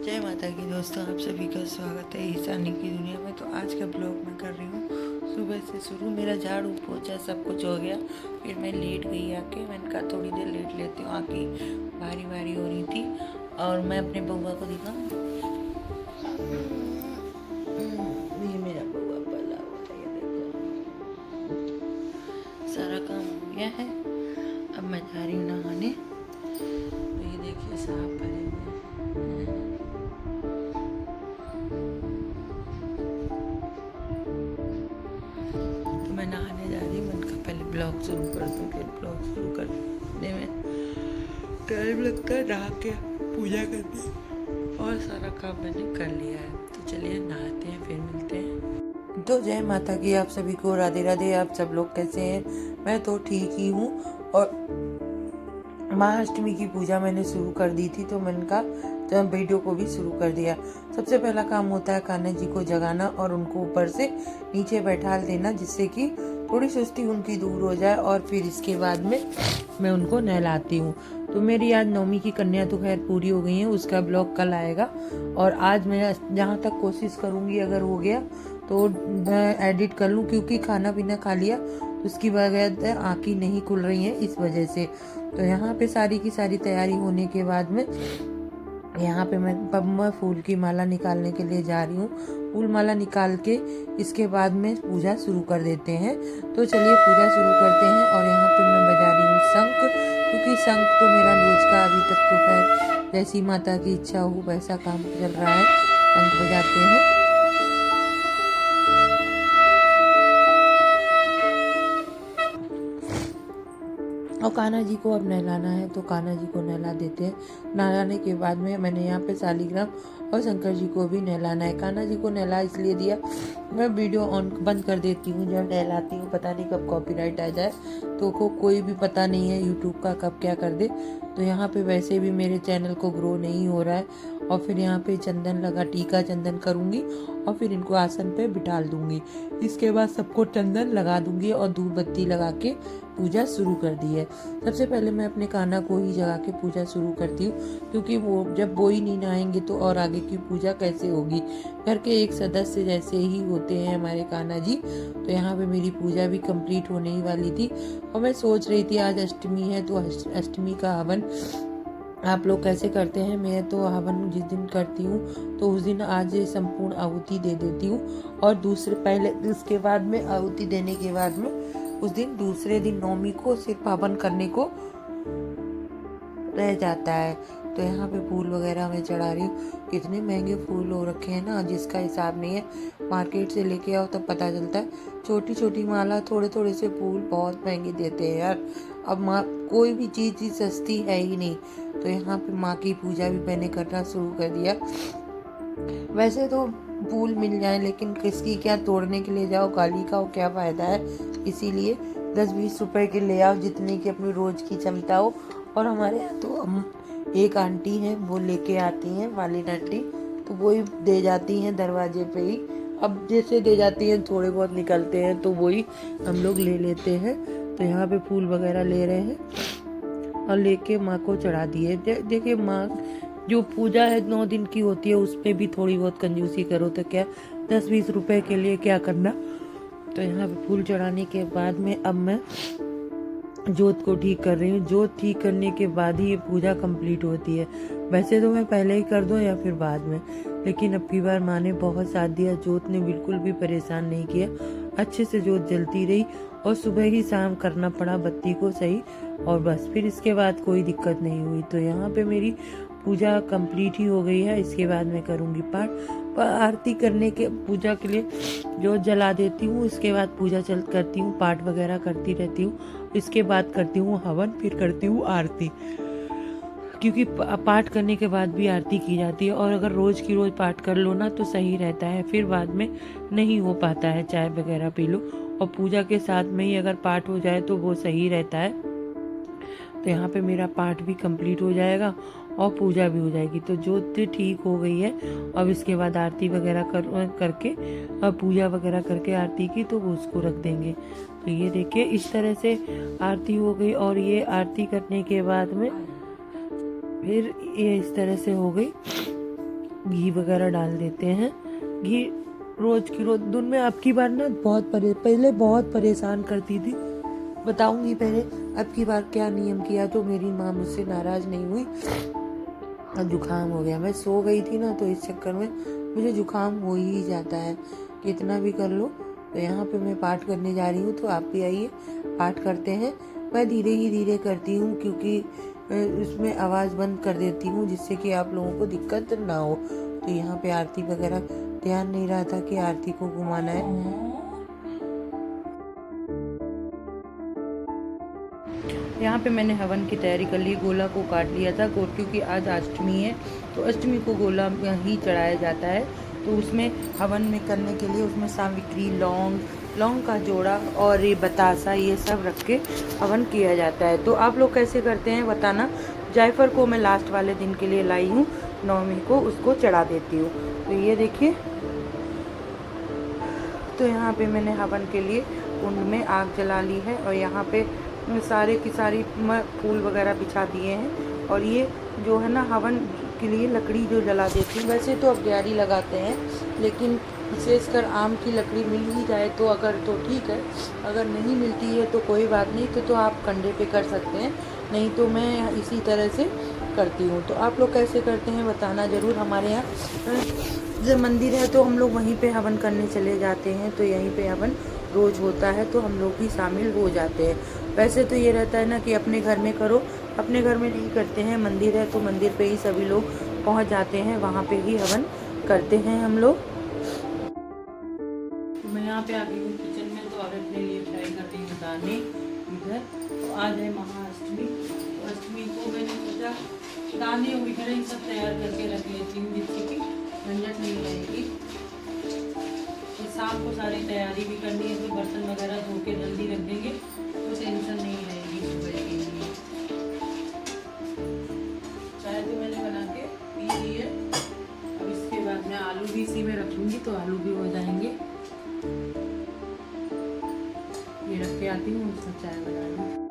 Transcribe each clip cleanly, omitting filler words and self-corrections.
जय माता की दोस्तों, आप सभी का स्वागत है ईशानी की दुनिया में। तो आज का ब्लॉग मैं कर रही हूँ सुबह से शुरू। मेरा झाड़ू पोछा सब कुछ हो गया, फिर मैं लेट गई आके। मैंने कहा थोड़ी देर लेट लेती हूँ, आँखें भारी भारी हो रही थी। और मैं अपने बउआ को दिखाऊँ, ये मेरा बउआ पला हुआ है, ये देखो। सारा काम हो गया है, अब मैं जा रही हूँ नहाने। तो ये देखिए साफ भरे हुए हैं। तो मैं नहाने जा रही हूँ। मैंने कहा पहले ब्लॉग शुरू कर दूँ, फिर ब्लॉग शुरू करने में टाइम लगता है। नहा के पूजा करके और सारा काम मैंने कर लिया है। तो चलिए नहाते हैं, फिर मिलते हैं। तो जय माता की आप सभी को, राधे राधे। आप सब लोग कैसे हैं? मैं तो ठीक ही हूँ। और महाअष्टमी की पूजा मैंने शुरू कर दी थी, तो मैंने कहा तो वीडियो को भी शुरू कर दिया। सबसे पहला काम होता है कान्हा जी को जगाना और उनको ऊपर से नीचे बैठा देना, जिससे कि थोड़ी सुस्ती उनकी दूर हो जाए। और फिर इसके बाद में मैं उनको नहलाती हूँ। तो मेरी आज नौमी की कन्या तो खैर पूरी हो गई है, उसका ब्लॉग कल आएगा। और आज मैं जहाँ तक कोशिश करूँगी, अगर हो गया तो मैं एडिट कर लूँ, क्योंकि खाना पीना खा लिया तो उसकी वजह आँखें नहीं खुल रही हैं इस वजह से। तो यहाँ पे सारी की सारी तैयारी होने के बाद में यहाँ पे मैं फूल की माला निकालने के लिए जा रही हूँ। फूल माला निकाल के इसके बाद में पूजा शुरू कर देते हैं। तो चलिए पूजा शुरू करते हैं। और यहाँ पे मैं बजा रही हूँ शंख, क्योंकि शंख तो मेरा रोज का अभी तक तो खैर जैसी माता की इच्छा हो वैसा काम चल रहा है। शंख बजाते हैं। और कान्हा जी को अब नहलाना है, तो कान्हा जी को नहला देते हैं। नहलाने के बाद में मैंने यहाँ पे शालिग्राम और शंकर जी को भी नहलाना है। कान्हा जी को नहला इसलिए दिया, मैं वीडियो ऑन बंद कर देती हूँ जब नहलाती हूँ, पता नहीं कब कॉपीराइट आ जाए। तो कोई भी पता नहीं है यूट्यूब का कब क्या कर दे। तो यहाँ पे वैसे भी मेरे चैनल को ग्रो नहीं हो रहा है। और फिर यहाँ पे चंदन लगा, टीका चंदन करूँगी और फिर इनको आसन पे बिठाल दूंगी। इसके बाद सबको चंदन लगा दूंगी और धूप बत्ती लगा के पूजा शुरू कर दी है। सबसे पहले मैं अपने कान्हा को ही जगा के पूजा शुरू करती हूँ, क्योंकि वो ही नहीं नहाएंगे तो और आगे की पूजा कैसे होगी। घर के एक सदस्य जैसे ही होते हैं हमारे कान्हा जी। तो यहाँ पे मेरी पूजा भी कंप्लीट होने ही वाली थी। और मैं सोच रही थी आज अष्टमी है, तो अष्टमी का हवन आप लोग कैसे करते हैं। मैं तो हवन जिस दिन करती हूँ तो उस दिन आज संपूर्ण आहुति दे देती हूँ। और पहले उसके बाद में आहुति देने के बाद में उस दिन दूसरे दिन नौमी को सिर्फ हवन करने को रह जाता है। तो यहाँ पे फूल वगैरह मैं चढ़ा रही हूँ। कितने महंगे फूल हो रखे हैं ना, जिसका हिसाब नहीं है। मार्केट से लेके आओ तब पता चलता है। छोटी छोटी माला, थोड़े थोड़े से फूल बहुत महंगे देते हैं यार। अब माँ कोई भी चीज़ सस्ती है ही नहीं। तो यहाँ पे माँ की पूजा भी मैंने करना शुरू कर दिया। वैसे तो फूल मिल जाए, लेकिन किसकी क्या तोड़ने के लिए जाओ, गाली का हो क्या फायदा है। इसीलिए 10-20 रुपए के ले आओ, जितने की अपनी रोज की क्षमता हो। और हमारे यहाँ तो एक आंटी हैं, वो लेके आती हैं, मालिन आंटी, तो वो ही दे जाती हैं दरवाजे पे ही। अब जैसे दे जाती हैं, थोड़े बहुत निकलते हैं तो वही हम लोग ले लेते हैं। तो यहाँ पे फूल वगैरह ले रहे हैं और लेके माँ को चढ़ा दिए। देखिए माँ जो पूजा है 9 दिन की होती है, उसमें भी थोड़ी बहुत कंजूसी करो तो क्या, 10-20 रुपए के लिए क्या करना। तो यहाँ पे फूल चढ़ाने के बाद में अब मैं जोत को ठीक कर रही हूँ। जोत ठीक करने के बाद ही ये पूजा कंप्लीट होती है। वैसे तो मैं पहले ही कर दूँ या फिर बाद में, लेकिन अब की बार माँ ने बहुत साथ दिया। जोत ने बिल्कुल भी परेशान नहीं किया, अच्छे से जोत जलती रही। और सुबह ही शाम करना पड़ा बत्ती को सही, और बस फिर इसके बाद कोई दिक्कत नहीं हुई। तो यहाँ पे मेरी पूजा कंप्लीट ही हो गई है। इसके बाद मैं करूँगी पाठ। आरती करने के पूजा के लिए जोत जला देती हूँ। इसके बाद पूजा करती हूँ, पाठ वगैरह करती रहती हूँ। इसके बाद करती हूँ हवन, फिर करती हूँ आरती, क्योंकि पाठ करने के बाद भी आरती की जाती है। और अगर रोज की रोज पाठ कर लो ना तो सही रहता है, फिर बाद में नहीं हो पाता है। चाय वगैरह पी लो और पूजा के साथ में ही अगर पाठ हो जाए तो वो सही रहता है। तो यहाँ पे मेरा पाठ भी कंप्लीट हो जाएगा और पूजा भी हो जाएगी। तो जोत ठीक हो गई है। अब इसके बाद आरती वगैरह करके पूजा वगैरह करके आरती की, तो वो उसको रख देंगे। तो ये देखिए इस तरह से आरती हो गई। और ये आरती करने के बाद में फिर ये इस तरह से हो गई। घी वगैरह डाल देते हैं। घी रोज की रोज दिन में। अब की बार ना पहले बहुत परेशान करती थी, बताऊंगी पहले अब की बार क्या नियम किया तो मेरी माँ मुझसे नाराज नहीं हुई। अब जुकाम हो गया, मैं सो गई थी ना तो इस चक्कर में मुझे जुकाम हो ही जाता है, कितना भी कर लो। तो यहाँ पे मैं पाठ करने जा रही हूँ, तो आप भी आइए पाठ करते हैं। मैं धीरे ही धीरे करती हूँ क्योंकि उसमें आवाज़ बंद कर देती हूँ जिससे कि आप लोगों को दिक्कत ना हो। तो यहाँ पे आरती वगैरह ध्यान नहीं रहा था कि आरती को घुमाना है। यहाँ पे मैंने हवन की तैयारी कर ली, गोला को काट लिया था क्योंकि आज अष्टमी है, तो अष्टमी को गोला ही चढ़ाया जाता है। तो उसमें हवन में करने के लिए उसमें सावित्री, लौंग का जोड़ा और ये बतासा, ये सब रख के हवन किया जाता है। तो आप लोग कैसे करते हैं बताना। जायफल को मैं लास्ट वाले दिन के लिए लाई हूँ, नवमी को उसको चढ़ा देती हूँ। तो ये देखिए, तो यहाँ पे मैंने हवन के लिए कुंड में आग जला ली है और यहाँ पे सारे की सारी फूल वगैरह बिछा दिए हैं। और ये जो है ना हवन के लिए लकड़ी जो जला देती हूँ, वैसे तो अब दियारी लगाते हैं, लेकिन विशेषकर आम की लकड़ी मिल ही जाए तो अगर तो ठीक है, अगर नहीं मिलती है तो कोई बात नहीं, तो आप कंडे पे कर सकते हैं, नहीं तो मैं इसी तरह से करती हूँ। तो आप लोग कैसे करते हैं बताना ज़रूर। हमारे यहाँ जब मंदिर है तो हम लोग वहीं पे हवन करने चले जाते हैं, तो यहीं पे हवन रोज़ होता है तो हम लोग भी शामिल हो जाते हैं। वैसे तो ये रहता है ना कि अपने घर में करो, अपने घर में नहीं करते हैं, मंदिर है तो मंदिर पे ही सभी लोग पहुंच जाते हैं, वहाँ पे ही हवन करते हैं हम लोग। तो मैं यहाँ पे आ गई हूँ किचन में, तो अब अपने लिए फ्राई कर रही हूँ दाने इधर। तो आज है महाअष्टमी, तो अष्टमी को मैंने सोचा दाने वगैरह सब तैयार करके रख लेती हूँ जिससे कि झंझट नहीं रहेगी। तो शाम को सारी तैयारी भी करनी है, तो बर्तन वगैरह धो के जल्दी रख देंगे तो टेंशन नहीं रहेगी सुबह के लिए। चाय तो मैंने बना के पी ली है, अब इसके बाद मैं आलू भी इसी में रखूँगी तो आलू भी हो जाएंगे। ये रख के आती हूँ, उसमें चाय बना लूँ।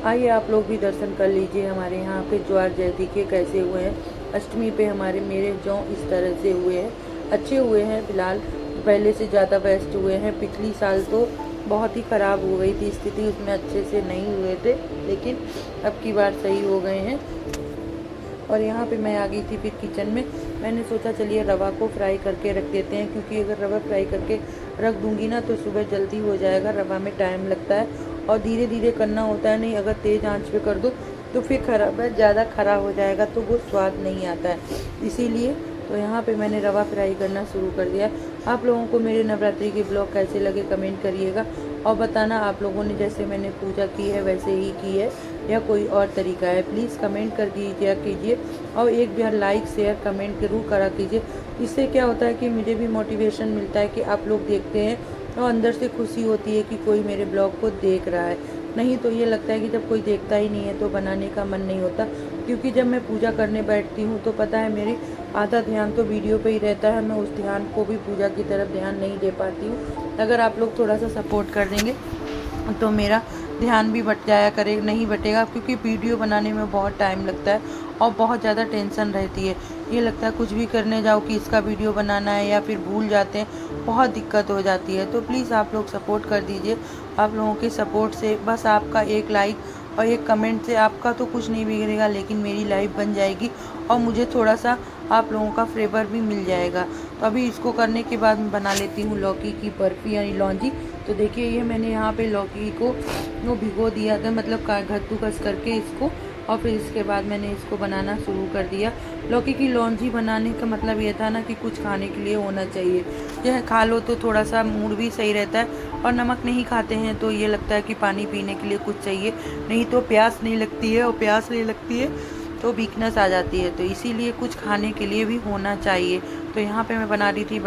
आइए आप लोग भी दर्शन कर लीजिए हमारे यहाँ पे ज्वार जयंती के कैसे हुए हैं। अष्टमी पे मेरे जौ इस तरह से हुए हैं, अच्छे हुए हैं, फिलहाल पहले से ज़्यादा बेस्ट हुए हैं। पिछली साल तो बहुत ही ख़राब हो गई थी स्थिति, उसमें अच्छे से नहीं हुए थे, लेकिन अब की बार सही हो गए हैं। और यहाँ पे मैं आ गई थी फिर किचन में, मैंने सोचा चलिए रवा को फ्राई करके रख देते हैं, क्योंकि अगर रवा फ्राई करके रख दूंगी ना तो सुबह जल्दी हो जाएगा, रवा में टाइम लगता है और धीरे धीरे करना होता है, नहीं अगर तेज़ आंच पे कर दो तो फिर ज़्यादा खरा हो जाएगा तो वो स्वाद नहीं आता है, इसीलिए तो यहाँ पे मैंने रवा फ्राई करना शुरू कर दिया। आप लोगों को मेरे नवरात्रि के ब्लॉग कैसे लगे कमेंट करिएगा और बताना आप लोगों ने जैसे मैंने पूजा की है वैसे ही की है या कोई और तरीका है, प्लीज़ कमेंट कर दिया कीजिए और एक बार लाइक शेयर कमेंट जरूर करा कीजिए। इससे क्या होता है कि मुझे भी मोटिवेशन मिलता है कि आप लोग देखते हैं और अंदर से खुशी होती है कि कोई मेरे ब्लॉग को देख रहा है, नहीं तो ये लगता है कि जब कोई देखता ही नहीं है तो बनाने का मन नहीं होता। क्योंकि जब मैं पूजा करने बैठती हूँ तो पता है मेरी आधा ध्यान तो वीडियो पे ही रहता है, मैं उस ध्यान को भी पूजा की तरफ ध्यान नहीं दे पाती हूँ। अगर आप लोग थोड़ा सा सपोर्ट कर देंगे तो मेरा ध्यान भी बट जाया करे, नहीं बटेगा, क्योंकि वीडियो बनाने में बहुत टाइम लगता है और बहुत ज़्यादा टेंशन रहती है। ये लगता है कुछ भी करने जाओ कि इसका वीडियो बनाना है या फिर भूल जाते हैं, बहुत दिक्कत हो जाती है। तो प्लीज़ आप लोग सपोर्ट कर दीजिए, आप लोगों के सपोर्ट से बस आपका एक लाइक और एक कमेंट से आपका तो कुछ नहीं बिगड़ेगा, लेकिन मेरी लाइफ बन जाएगी और मुझे थोड़ा सा आप लोगों का फेवर भी मिल जाएगा। तो अभी इसको करने के बाद मैं बना लेती हूँ लौकी की बर्फ़ी यानी लौंजी। तो देखिए ये मैंने यहाँ पे लौकी को भिगो दिया था, मतलब कद्दूकस करके इसको, और फिर इसके बाद मैंने इसको बनाना शुरू कर दिया। लौकी की लौंजी बनाने का मतलब ये था ना कि कुछ खाने के लिए होना चाहिए, यह खा लो तो थोड़ा सा मूड भी सही रहता है और नमक नहीं खाते हैं तो ये लगता है कि पानी पीने के लिए कुछ चाहिए, नहीं तो प्यास नहीं लगती है, और प्यास नहीं लगती है तो वीकनेस आ जाती है। तो इसीलिए कुछ खाने के लिए भी होना चाहिए। तो यहाँ पे मैं बना रही थी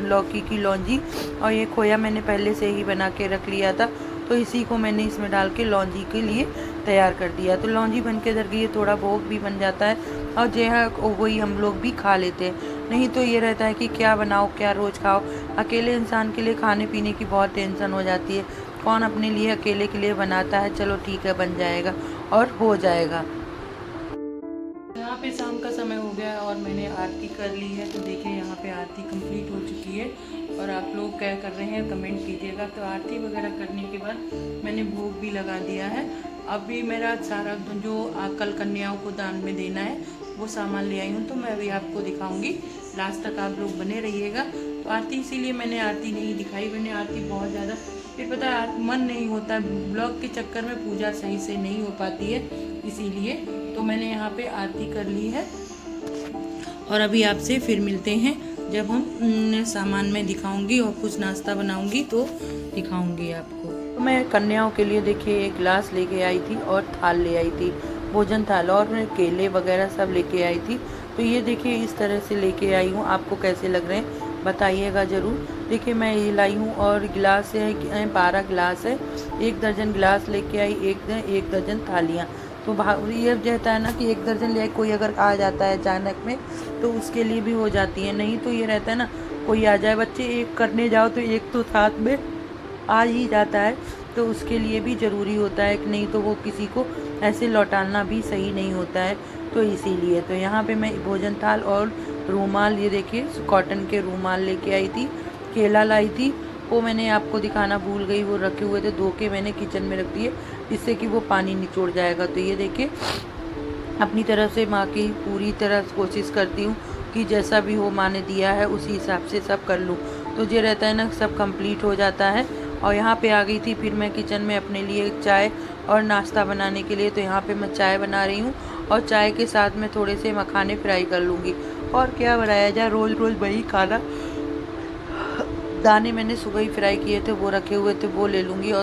लौकी की लौंजी, और ये खोया मैंने पहले से ही बना के रख लिया था, तो इसी को मैंने इसमें डाल के लौंजी के लिए तैयार कर दिया। तो लौंजी बन के जरिए थोड़ा भोग भी बन जाता है, और जो है वही हम लोग भी खा लेते हैं। नहीं तो ये रहता है कि क्या बनाओ, क्या रोज़ खाओ। अकेले इंसान के लिए खाने पीने की बहुत टेंशन हो जाती है। कौन अपने लिए अकेले के लिए बनाता है। चलो ठीक है, बन जाएगा और हो जाएगा। यहाँ पे शाम का समय हो गया और मैंने आरती कर ली है। तो देखिए यहाँ पे आरती कंप्लीट हो चुकी है, और आप लोग क्या कर रहे हैं कमेंट कीजिएगा। तो आरती वगैरह करने के बाद मैंने भोग भी लगा दिया है। अभी मेरा सारा जो कल कन्याओं को दान में देना है वो सामान ले आई हूँ, तो मैं अभी आपको दिखाऊंगी। लास्ट तक आप लोग बने रहिएगा। तो आरती इसीलिए मैंने आरती नहीं दिखाई, मैंने आरती बहुत ज़्यादा फिर पता है मन नहीं होता, ब्लॉग के चक्कर में पूजा सही से नहीं हो पाती है, इसीलिए तो मैंने यहाँ पे आरती कर ली है। और अभी आपसे फिर मिलते हैं जब हम सामान में दिखाऊंगी और कुछ नाश्ता बनाऊंगी तो दिखाऊंगी आपको। तो मैं कन्याओं के लिए देखिए एक गिलास लेके आई थी और थाल ले आई थी, भोजन थाल, और मैं केले वगैरह सब लेके आई थी। तो ये देखिए इस तरह से लेके आई हूँ। आपको कैसे लग रहे हैं बताइएगा ज़रूर। देखिए मैं ये लाई हूँ, और गिलास है 12 गिलास है, 1 दर्जन गिलास लेके आई, 1 दर्जन थालियाँ। तो ये रहता है ना कि 1 दर्जन ले कोई अगर आ जाता है अचानक में तो उसके लिए भी हो जाती है। नहीं तो ये रहता है ना कोई आ जाए, बच्चे एक करने जाओ तो एक तो साथ में आ ही जाता है, तो उसके लिए भी ज़रूरी होता है कि नहीं तो वो किसी को ऐसे लौटाना भी सही नहीं होता है। तो इसीलिए तो यहाँ पे मैं भोजन थाल और रूमाल, ये देखिए कॉटन के रूमाल लेके आई थी। केला लाई थी, वो मैंने आपको दिखाना भूल गई, वो रखे हुए थे, धो के मैंने किचन में रख दिए जिससे कि वो पानी निचोड़ जाएगा। तो ये देखिए अपनी तरफ से माँ की पूरी तरह कोशिश करती हूँ कि जैसा भी हो माँ ने दिया है उसी हिसाब से सब कर लूँ। तो ये रहता है ना सब कंप्लीट हो जाता है। और यहाँ पे आ गई थी फिर मैं किचन में अपने लिए चाय और नाश्ता बनाने के लिए। तो यहाँ पे मैं चाय बना रही हूँ, और चाय के साथ में थोड़े से मखाने फ्राई कर लूँगी। और क्या बनाया जाए, रोज़ रोज़ वही खाना। दाने मैंने सुबह ही फ्राई किए थे, वो रखे हुए थे, वो ले लूँगी। और